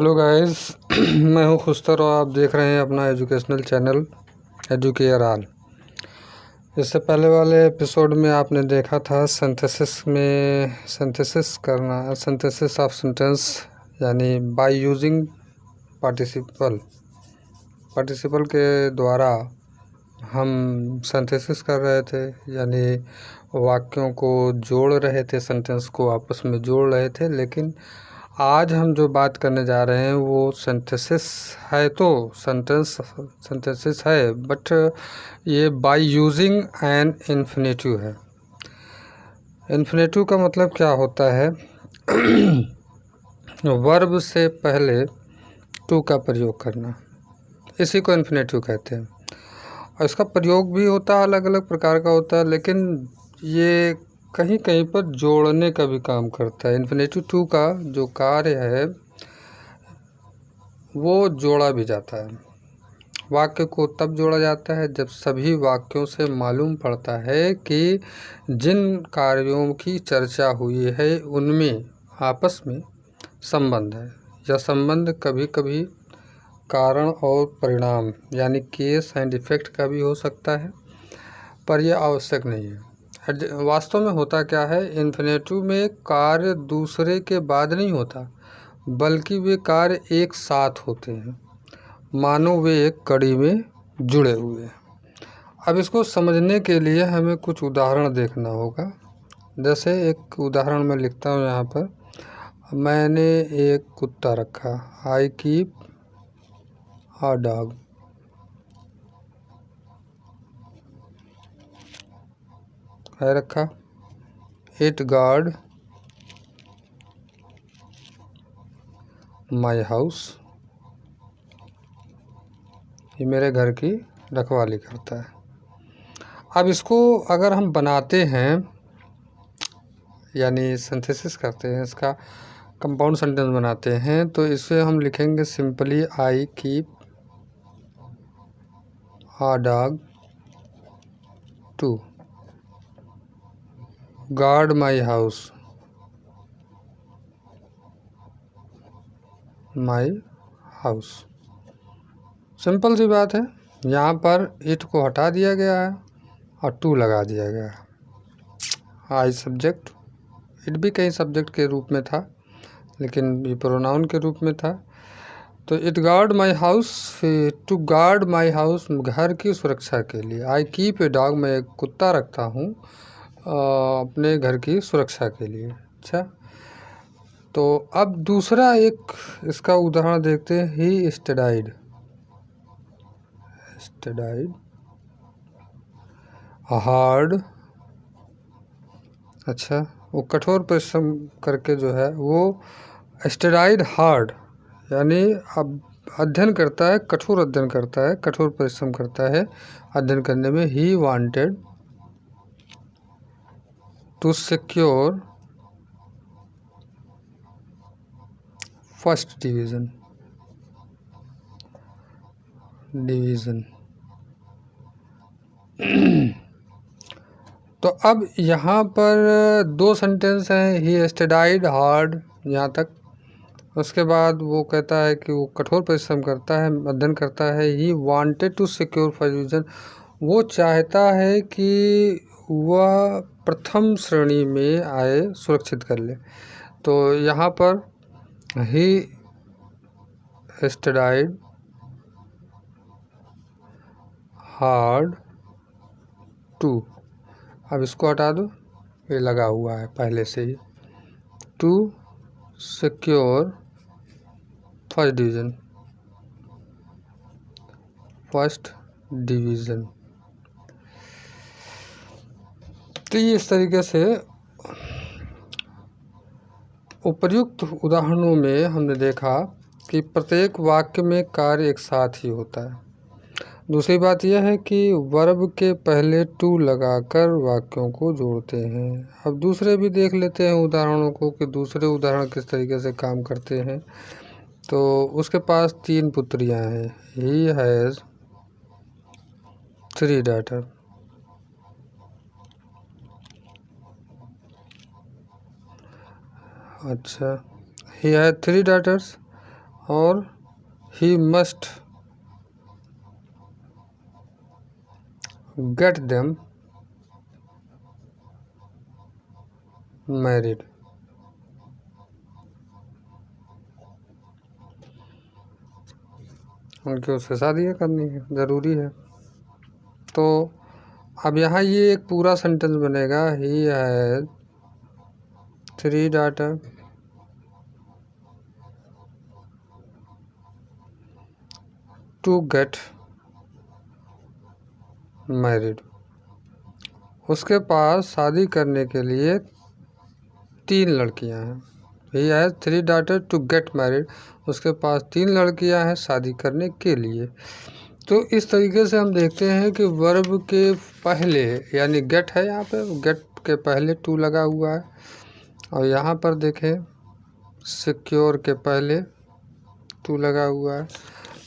Hello guys मैं हूं खुशतर और आप देख रहे हैं अपना एजुकेशनल चैनल एजुकेयर ऑल। इससे पहले वाले एपिसोड में आपने देखा था सिंथेसिस ऑफ सेंटेंस यानी बाय यूजिंग पार्टिसिपल के द्वारा हम सिंथेसिस कर रहे थे, यानी वाक्यों को जोड़ रहे थे, सेंटेंस को आपस में जोड़ रहे थे। लेकिन आज हम जो बात करने जा रहे हैं वो सिंथेसिस है, तो सिंथेसिस है, बट ये बाय यूजिंग एन इन्फिनेटिव है। इन्फिनेटिव का मतलब क्या होता है? वर्ब से पहले टू का प्रयोग करना, इसी को इन्फिनेटिव कहते हैं। और इसका प्रयोग भी होता है, अलग अलग प्रकार का होता है, लेकिन ये कहीं कहीं पर जोड़ने का भी काम करता है। इन्फिनेटिव टू का जो कार्य है वो जोड़ा भी जाता है। वाक्य को तब जोड़ा जाता है जब सभी वाक्यों से मालूम पड़ता है कि जिन कार्यों की चर्चा हुई है उनमें आपस में संबंध है। यह संबंध कभी कभी कारण और परिणाम यानी केस एंड इफेक्ट का भी हो सकता है, पर यह आवश्यक नहीं है। वास्तव में होता क्या है, इन्फिनेटिव में कार्य दूसरे के बाद नहीं होता, बल्कि वे कार्य एक साथ होते हैं, मानो वे एक कड़ी में जुड़े हुए हैं। अब इसको समझने के लिए हमें कुछ उदाहरण देखना होगा। जैसे एक उदाहरण मैं लिखता हूँ यहाँ पर, मैंने एक कुत्ता रखा। आई कीप अ डॉग। है रखा। It guard my house. ये मेरे घर की रखवाली करता है। अब इसको अगर हम बनाते हैं यानी सिंथेसिस करते हैं, इसका कंपाउंड सेंटेंस बनाते हैं, तो इसे हम लिखेंगे simply I keep a dog to guard my house. Simple सी बात है। यहाँ पर इट को हटा दिया गया है और टू लगा दिया गया है। आई सब्जेक्ट, इट भी कहीं सब्जेक्ट के रूप में था, लेकिन ये प्रोनाउन के रूप में था। तो it guard my house, to guard my house, घर की सुरक्षा के लिए। आई कीप ए डॉग, मैं एक कुत्ता रखता हूँ अपने घर की सुरक्षा के लिए। अच्छा, तो अब दूसरा एक इसका उदाहरण देखते हैं। He studied hard. अच्छा, वो कठोर परिश्रम करके जो है वो स्टडीड हार्ड, यानी अब अध्ययन करता है, कठोर अध्ययन करता है, कठोर परिश्रम करता है अध्ययन करने में। He wanted to secure first division. तो अब यहाँ पर दो सेंटेंस हैं, ही स्टडीड हार्ड यहाँ तक। उसके बाद वो कहता है कि वो कठोर परिश्रम करता है, अध्ययन करता है। He wanted to secure first division, वो चाहता है कि वह प्रथम श्रेणी में आए, सुरक्षित कर ले। तो यहाँ पर ही स्टडीड हार्ड टू, अब इसको हटा दो, ये लगा हुआ है पहले से ही, टू सिक्योर फर्स्ट डिवीज़न। तो ये इस तरीके से उपर्युक्त उदाहरणों में हमने देखा कि प्रत्येक वाक्य में कार्य एक साथ ही होता है। दूसरी बात यह है कि वर्ब के पहले टू लगाकर वाक्यों को जोड़ते हैं। अब दूसरे भी देख लेते हैं उदाहरणों को कि दूसरे उदाहरण किस तरीके से काम करते हैं। तो उसके पास 3 पुत्रियां हैं। He has 3 daughter. अच्छा, ही हैज़ 3 डॉटर्स और he must get them married। उनकी उससे शादी करनी है, ज़रूरी है। तो अब यहाँ ये एक पूरा सेंटेंस बनेगा, he has 3 daughter to get married. उसके पास शादी करने के लिए 3 लड़कियां हैं। He has 3 daughter to get married. उसके पास 3 लड़कियां हैं शादी करने के लिए। तो इस तरीके से हम देखते हैं कि वर्ब के पहले, यानी गेट है यहाँ पे, गेट के पहले टू लगा हुआ है, और यहाँ पर देखें सिक्योर के पहले टू लगा हुआ है।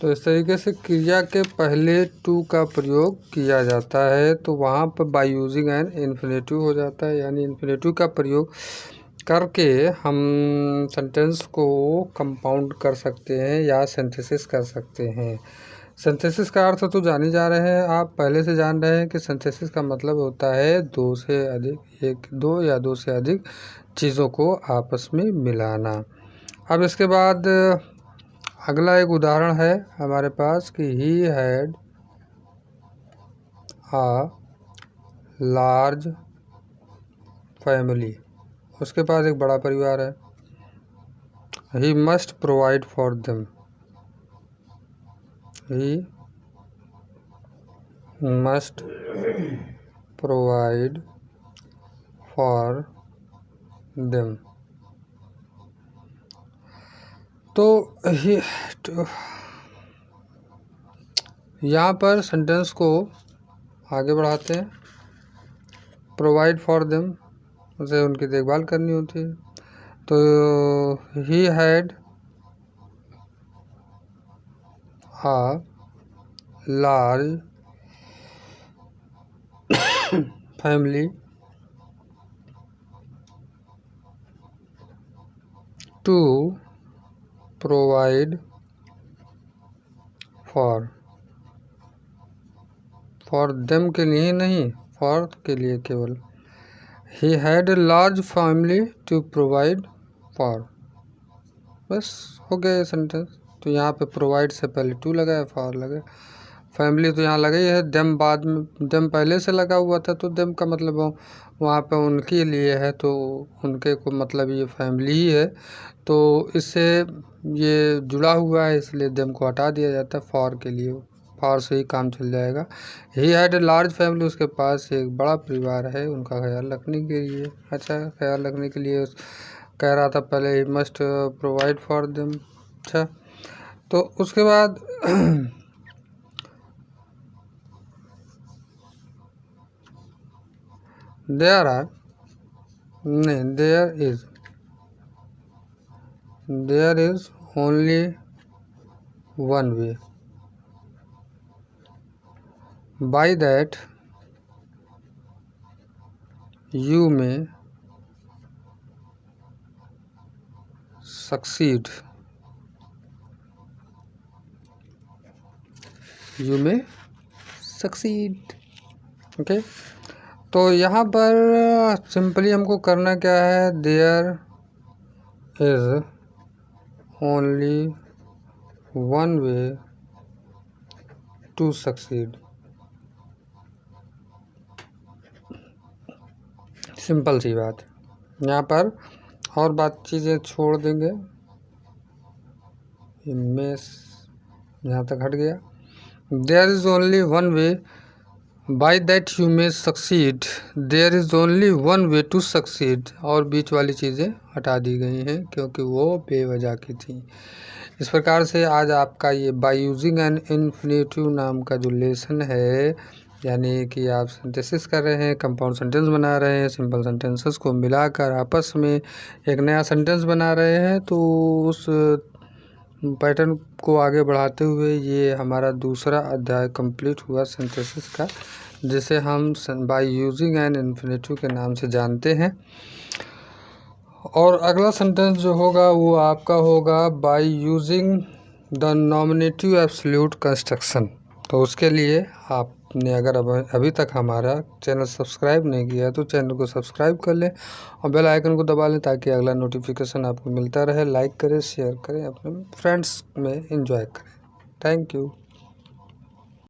तो इस तरीके से क्रिया के पहले टू का प्रयोग किया जाता है, तो वहाँ पर बाय यूजिंग एन इन्फिनेटिव हो जाता है, यानी इन्फिनेटिव का प्रयोग करके हम सेंटेंस को कंपाउंड कर सकते हैं या सिंथेसिस कर सकते हैं। सिंथेसिस का अर्थ तो जाने जा रहे हैं, आप पहले से जान रहे हैं कि सिंथेसिस का मतलब होता है 2 से अधिक, 2 या 2 से अधिक चीज़ों को आपस में मिलाना। अब इसके बाद अगला एक उदाहरण है हमारे पास कि ही हैड अ लार्ज फैमिली। उसके पास एक बड़ा परिवार है। ही must provide for them. He must provide for them. तो यहाँ पर सेंटेंस को आगे बढ़ाते हैं। प्रोवाइड फॉर देम, उसे उनकी देखभाल करनी होती है। तो he had a large family to provide for them के लिए नहीं, फॉर के लिए केवल। He had a large family to provide for, बस हो गया ये सेंटेंस। तो यहाँ पे प्रोवाइड से पहले टू लगा है, फॉर लगा, फैमिली तो यहाँ लगा ही है, देम बाद में, देम पहले से लगा हुआ था, तो देम का मतलब वहाँ पे उनके लिए है, तो उनके को मतलब ये फैमिली ही है, तो इससे ये जुड़ा हुआ है, इसलिए देम को हटा दिया जाता है, फॉर के लिए, फॉर से ही काम चल जाएगा। ही हैड ए लार्ज फैमिली, उसके पास एक बड़ा परिवार है उनका ख्याल रखने के लिए। अच्छा, ख्याल रखने के लिए कह रहा था पहले, he must provide for them. अच्छा, तो उसके बाद देयर आर, नहीं, there is only one way, by that you may succeed, you may succeed. Okay, तो यहाँ पर सिंपली हमको करना क्या है, there is only one way to succeed, simple सी बात। यहाँ पर और बात चीज़ें छोड़ देंगे, में यहाँ तक हट गया। There is only one way by that you may succeed, there is only one way to succeed, और बीच वाली चीज़ें हटा दी गई हैं क्योंकि वो बेवजह की थी। इस प्रकार से आज आपका ये बाय यूजिंग एन इन्फिनेटिव नाम का जो लेसन है, यानी कि आप सिंथेसिस कर रहे हैं, कंपाउंड सेंटेंस बना रहे हैं, सिंपल सेंटेंसेस को मिलाकर आपस में एक नया सेंटेंस बना रहे हैं, तो उस पैटर्न को आगे बढ़ाते हुए ये हमारा दूसरा अध्याय कंप्लीट हुआ सिंथेसिस का, जिसे हम बाय यूजिंग एन इन्फिनेटिव के नाम से जानते हैं। और अगला सेंटेंस जो होगा वो आपका होगा by using the nominative absolute construction. तो उसके लिए आपने अगर अभी तक हमारा चैनल सब्सक्राइब नहीं किया है तो चैनल को सब्सक्राइब कर लें और बेल आइकन को दबा लें ताकि अगला नोटिफिकेशन आपको मिलता रहे। लाइक करें, शेयर करें, अपने फ्रेंड्स में एंजॉय करें। Thank you.